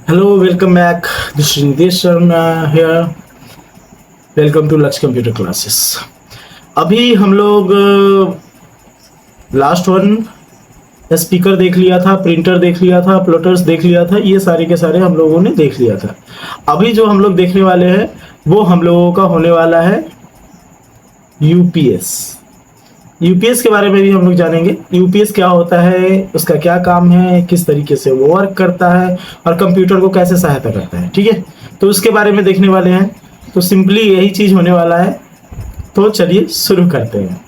Hello, welcome back. This is Nitesh Sharma here. Welcome to Lux Computer Classes. अभी हम लोग last one speaker देख लिया था, प्रिंटर देख लिया था, प्लॉटर्स देख लिया था, ये सारे के सारे हम लोगों ने देख लिया था। अभी जो हम लोग देखने वाले हैं वो हम लोगों का होने वाला है यूपीएस। यूपीएस के बारे में भी हम लोग जानेंगे। यूपीएस क्या होता है, उसका क्या काम है, किस तरीके से वो वर्क करता है और कंप्यूटर को कैसे सहायता करता है। ठीक है, तो उसके बारे में देखने वाले हैं। तो सिंपली यही चीज होने वाला है। तो चलिए शुरू करते हैं।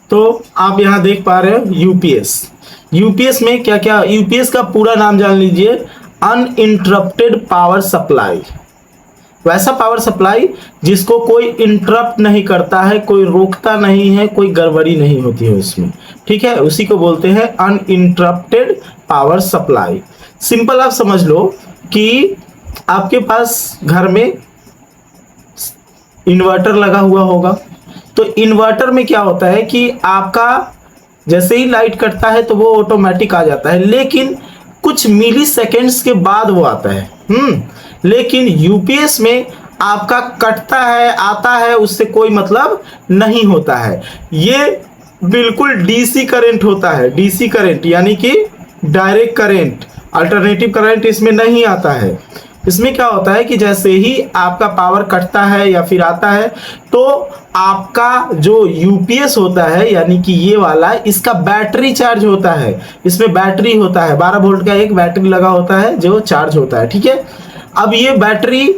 तो आप यहां देख पा रहे हो यूपीएस। यूपीएस में क्या क्या, यूपीएस का पूरा नाम जान लीजिए, अनइंटरप्टेड पावर सप्लाई। वैसा पावर सप्लाई जिसको कोई इंटरप्ट नहीं करता है, कोई रोकता नहीं है, कोई गड़बड़ी नहीं होती है उसमें। ठीक है, उसी को बोलते हैं अनइंटरप्टेड पावर सप्लाई। सिंपल आप समझ लो कि आपके पास घर में इन्वर्टर लगा हुआ होगा। तो इन्वर्टर में क्या होता है कि आपका जैसे ही लाइट कटता है तो वो ऑटोमेटिक आ जाता है, लेकिन कुछ मिली सेकेंड्स के बाद वो आता है। लेकिन यूपीएस में आपका कटता है, आता है, उससे कोई मतलब नहीं होता है। ये बिल्कुल डीसी करंट होता है। डीसी करंट यानी कि डायरेक्ट करंट, अल्टरनेटिव करंट इसमें नहीं आता है। इसमें क्या होता है कि जैसे ही आपका पावर कटता है या फिर आता है तो आपका जो यूपीएस होता है यानी कि ये वाला, इसका बैटरी चार्ज होता है। इसमें बैटरी होता है, 12 वोल्ट का एक बैटरी लगा होता है जो चार्ज होता है। ठीक है, अब ये बैटरी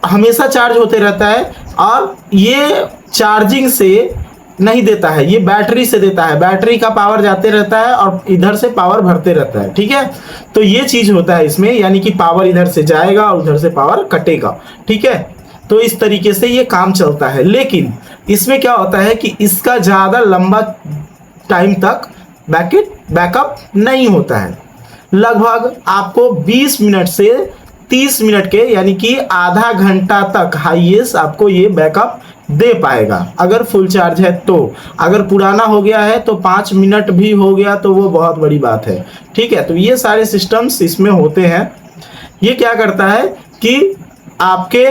हमेशा चार्ज होते रहता है और ये चार्जिंग से नहीं देता है, ये बैटरी से देता है। बैटरी का पावर जाते रहता है और इधर से पावर भरते रहता है। ठीक है, तो ये चीज होता है इसमें, यानी कि पावर इधर से जाएगा और उधर से पावर कटेगा। ठीक है, तो इस तरीके से ये काम चलता है। लेकिन इसमें क्या होता है कि इसका ज्यादा लंबा टाइम तक बैकअप नहीं होता है। लगभग आपको 20 मिनट से 30 मिनट के यानी कि आधा घंटा तक हाईएस्ट आपको ये बैकअप दे पाएगा अगर फुल चार्ज है। तो अगर पुराना हो गया है तो 5 मिनट भी हो गया तो वो बहुत बड़ी बात है। ठीक है, तो ये सारे सिस्टम्स इसमें होते हैं। ये क्या करता है कि आपके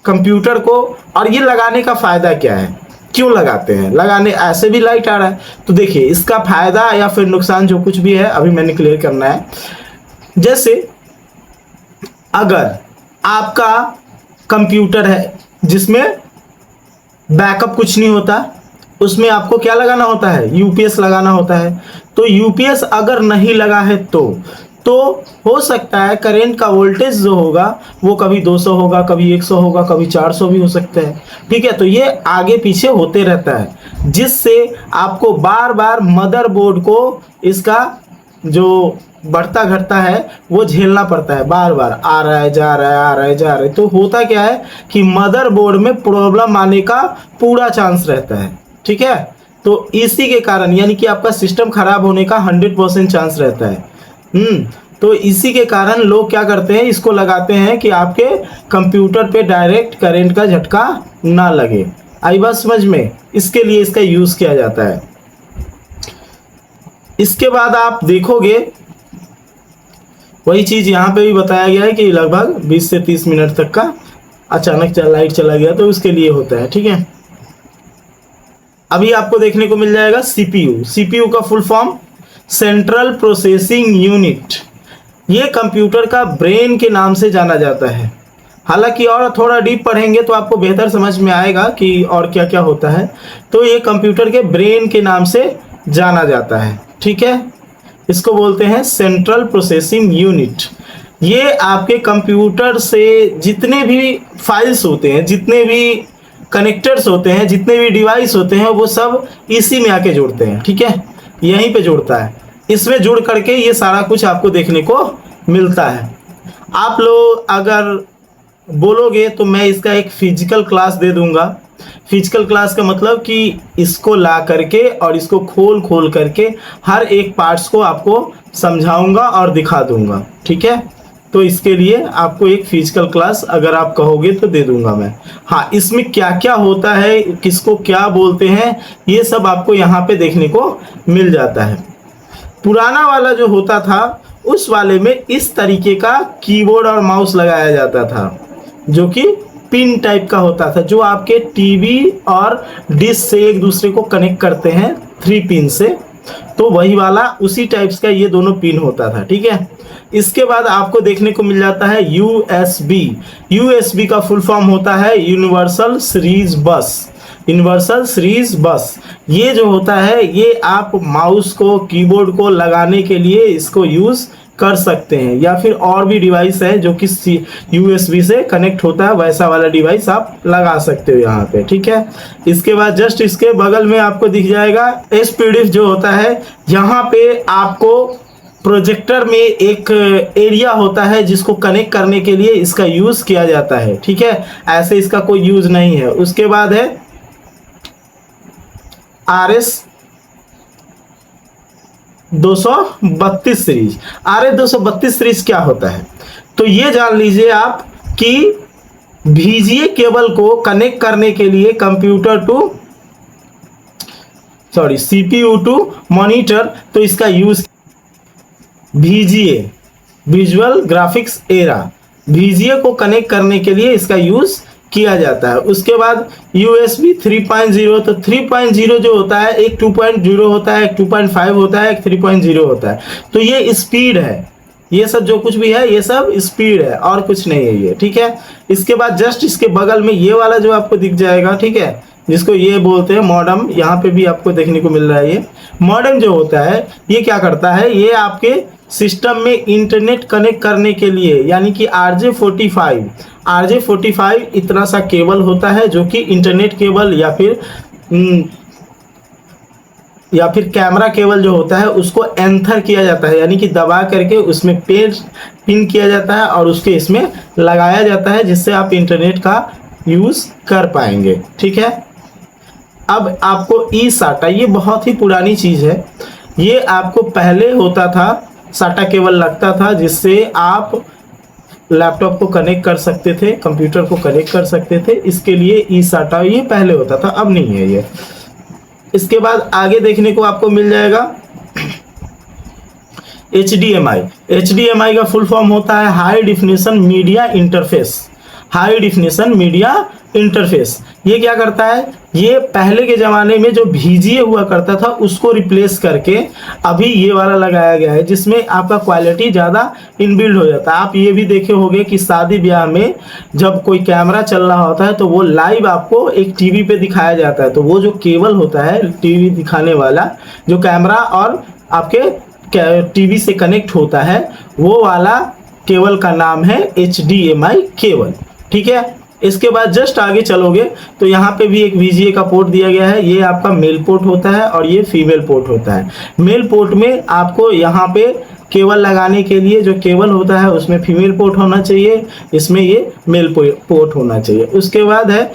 कंप्यूटर को, और ये लगाने का फायदा क्या है, क्यों लगाते हैं, लगाने ऐसे भी लाइट आ रहा है। तो देखिए इसका फायदा या फिर नुकसान जो कुछ भी है अभी मैंने क्लियर करना है। जैसे अगर आपका कंप्यूटर है जिसमें बैकअप कुछ नहीं होता, उसमें आपको क्या लगाना होता है, यूपीएस लगाना होता है। तो यूपीएस अगर नहीं लगा है तो हो सकता है करंट का वोल्टेज जो होगा वो कभी 200 होगा, कभी 100 होगा, कभी 400 भी हो सकता है। ठीक है, तो ये आगे पीछे होते रहता है, जिससे आपको बार बार मदरबोर्ड को इसका जो बढ़ता घटता है वो झेलना पड़ता है। बार बार आ रहा है, जा रहा है, आ रहा है, जा रहा है। तो होता क्या है कि मदरबोर्ड में प्रॉब्लम आने का पूरा चांस रहता है। ठीक है, तो इसी के कारण यानी कि आपका सिस्टम खराब होने का 100% चांस रहता है। तो इसी के कारण लोग क्या करते हैं, इसको लगाते हैं कि आपके कंप्यूटर पे डायरेक्ट करंट का झटका ना लगे। आई बात समझ में, इसके लिए इसका यूज किया जाता है। इसके बाद आप देखोगे वही चीज यहाँ पे भी बताया गया है कि लगभग 20 से 30 मिनट तक का अचानक लाइट चला गया तो उसके लिए होता है। ठीक है, अभी आपको देखने को मिल जाएगा सीपीयू। सीपीयू का full form central processing unit. ये कंप्यूटर का ब्रेन के नाम से जाना जाता है। हालांकि और थोड़ा डीप पढ़ेंगे तो आपको बेहतर समझ में आएगा कि और क्या क्या होता है। तो ये कंप्यूटर के ब्रेन के नाम से जाना जाता है। ठीक है, इसको बोलते हैं सेंट्रल प्रोसेसिंग यूनिट। ये आपके कंप्यूटर से जितने भी फाइल्स होते हैं, जितने भी कनेक्टर्स होते हैं, जितने भी डिवाइस होते हैं, वो सब इसी में आके जुड़ते हैं। ठीक है, यहीं पे जुड़ता है। इसमें जुड़ करके ये सारा कुछ आपको देखने को मिलता है। आप लोग अगर बोलोगे तो मैं इसका एक फिजिकल क्लास दे दूंगा। फिजिकल क्लास का मतलब कि इसको ला करके और इसको खोल खोल करके हर एक पार्ट्स को आपको समझाऊंगा और दिखा दूंगा। ठीक है, तो इसके लिए आपको एक फिजिकल क्लास अगर आप कहोगे तो दे दूंगा मैं। हाँ, इसमें क्या क्या होता है, किसको क्या बोलते हैं, ये सब आपको यहाँ पे देखने को मिल जाता है। पुराना वाला जो होता था उस वाले में इस तरीके का कीबोर्ड और माउस लगाया जाता था जो कि पिन टाइप का होता था, जो आपके टीवी और डिश से एक दूसरे को कनेक्ट करते हैं 3 पिन से, तो वही वाला उसी टाइप्स का ये दोनों पिन होता था। ठीक है, इसके बाद आपको देखने को मिल जाता है यूएसबी। यूएसबी का फुल फॉर्म होता है यूनिवर्सल सीरीज बस। यूनिवर्सल सीरीज बस ये जो होता है ये आप माउस को कीबोर्ड को लगाने के लिए इसको यूज कर सकते हैं, या फिर और भी डिवाइस है जो कि यूएसबी से कनेक्ट होता है, वैसा वाला डिवाइस आप लगा सकते हो यहाँ पे। ठीक है, इसके बाद जस्ट इसके बगल में आपको दिख जाएगा एसपीडीएफ जो होता है। यहाँ पे आपको प्रोजेक्टर में एक एरिया होता है जिसको कनेक्ट करने के लिए इसका यूज किया जाता है। ठीक है, ऐसे इसका कोई यूज नहीं है। उसके बाद है RS 232 सीरीज। RS 232 सीरीज क्या होता है, तो ये जान लीजिए आप कि VGA केबल को कनेक्ट करने के लिए computer to CPU to monitor, तो इसका use VGA visual graphics array, VGA को कनेक्ट करने के लिए इसका यूज किया जाता है। उसके बाद USB 3.0, तो 3.0 जो होता है एक 2.0 होता है, एक 2.5 होता है, एक 3.0 होता है। तो ये स्पीड है, ये सब जो कुछ भी है ये सब स्पीड है और कुछ नहीं है ये। ठीक है, इसके बाद जस्ट इसके बगल में ये वाला जो आपको दिख जाएगा, ठीक है, जिसको ये बोलते हैं मॉडेम, यहाँ पे भी आपको देखने को मिल रहा है। ये मॉडेम जो होता है ये क्या करता है, ये आपके सिस्टम में इंटरनेट कनेक्ट करने के लिए, यानी कि RJ45 इतना सा केबल होता है जो कि इंटरनेट केबल या फिर कैमरा केबल जो होता है उसको एंथर किया जाता है, यानी कि दबा करके उसमें पिन किया जाता है और उसके इसमें लगाया जाता है, जिससे आप इंटरनेट का यूज कर पाएंगे। ठीक है, अब आपको eSATA, ये बहुत ही पुरानी चीज है। ये आपको पहले होता था साटा केबल लगता था जिससे आप लैपटॉप को कनेक्ट कर सकते थे, कंप्यूटर को कनेक्ट कर सकते थे, इसके लिए eSATA ये पहले होता था, अब नहीं है ये। इसके बाद आगे देखने को आपको मिल जाएगा HDMI का फुल फॉर्म होता है high definition media interface. High definition media interface ये क्या करता है, ये पहले के ज़माने में जो VGA हुआ करता था उसको रिप्लेस करके अभी ये वाला लगाया गया है, जिसमें आपका क्वालिटी ज़्यादा इनबिल्ड हो जाता है। आप ये भी देखे होंगे कि शादी ब्याह में जब कोई कैमरा चल रहा होता है तो वो लाइव आपको एक टीवी पे दिखाया जाता है, तो वो जो केबल होता है टीवी दिखाने वाला, जो कैमरा और आपके टीवी से कनेक्ट होता है, वो वाला केबल का नाम है HDMI केबल। ठीक है, इसके बाद जस्ट आगे चलोगे तो यहाँ पे भी एक VGA का पोर्ट दिया गया है। ये आपका मेल पोर्ट होता है और ये फीमेल पोर्ट होता है। मेल पोर्ट में आपको यहाँ पे केबल लगाने के लिए जो केबल होता है उसमें फीमेल पोर्ट होना चाहिए, इसमें ये मेल पोर्ट होना चाहिए। उसके बाद है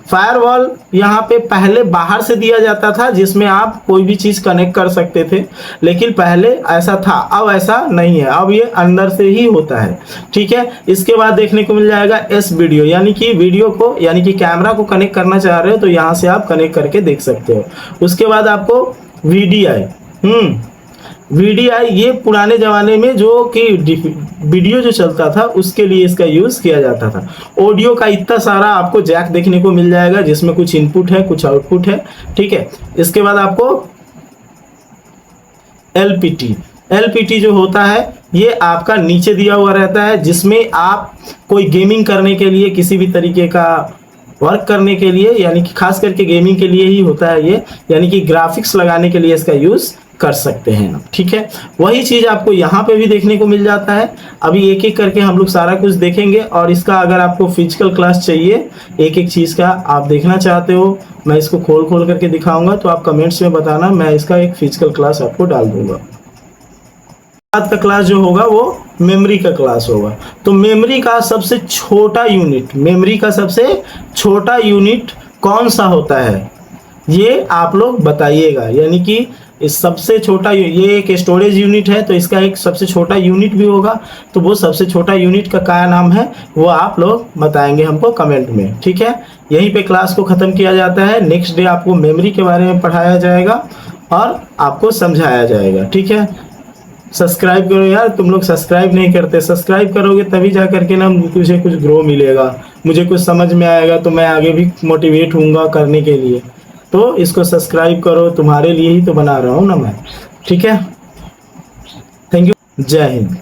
फायरवॉल यहाँ पे पहले बाहर से दिया जाता था जिसमें आप कोई भी चीज़ कनेक्ट कर सकते थे, लेकिन पहले ऐसा था, अब ऐसा नहीं है, अब ये अंदर से ही होता है। ठीक है, इसके बाद देखने को मिल जाएगा S-वीडियो, यानी कि वीडियो को, यानी कि कैमरा को कनेक्ट करना चाह रहे हो तो यहाँ से आप कनेक्ट करके देख सकते हो। उसके बाद आपको VDI ये पुराने ज़माने में जो कि वीडियो जो चलता था उसके लिए इसका यूज़ किया जाता था। ऑडियो का इतना सारा आपको जैक देखने को मिल जाएगा जिसमें कुछ इनपुट है कुछ आउटपुट है। ठीक है, इसके बाद आपको LPT जो होता है ये आपका नीचे दिया हुआ रहता है, जिसमें आप कोई गेमिंग करने के लिए, किसी भी तरीके का वर्क करने के लिए, यानी कि खास करके गेमिंग के लिए ही होता है ये, यानी कि ग्राफिक्स लगाने के लिए इसका यूज़ कर सकते हैं आप। ठीक है, वही चीज़ आपको यहाँ पे भी देखने को मिल जाता है। अभी एक एक करके हम लोग सारा कुछ देखेंगे, और इसका अगर आपको फिजिकल क्लास चाहिए, एक एक चीज़ का आप देखना चाहते हो, मैं इसको खोल करके दिखाऊंगा, तो आप कमेंट्स में बताना, मैं इसका एक फिजिकल क्लास आपको डाल दूंगा। बाद का क्लास जो होगा वो मेमोरी का क्लास होगा। तो मेमोरी का सबसे छोटा यूनिट कौन सा होता है ये आप लोग बताइएगा, यानी कि इस सबसे छोटा, ये एक स्टोरेज यूनिट है तो इसका एक सबसे छोटा यूनिट भी होगा, तो वो सबसे छोटा यूनिट का क्या नाम है वो आप लोग बताएंगे हमको कमेंट में। ठीक है, यहीं पे क्लास को ख़त्म किया जाता है। नेक्स्ट डे आपको मेमोरी के बारे में पढ़ाया जाएगा, और आपको समझाया जाएगा। ठीक है, सब्सक्राइब करो यार, तुम लोग सब्सक्राइब नहीं करते। सब्सक्राइब करोगे तभी जा करके ना मुझे कुछ ग्रो मिलेगा, मुझे कुछ समझ में आएगा, तो मैं आगे भी मोटिवेट होऊंगा करने के लिए। तो इसको सब्सक्राइब करो, तुम्हारे लिए ही तो बना रहा हूँ ना मैं। ठीक है, थैंक यू, जय हिंद।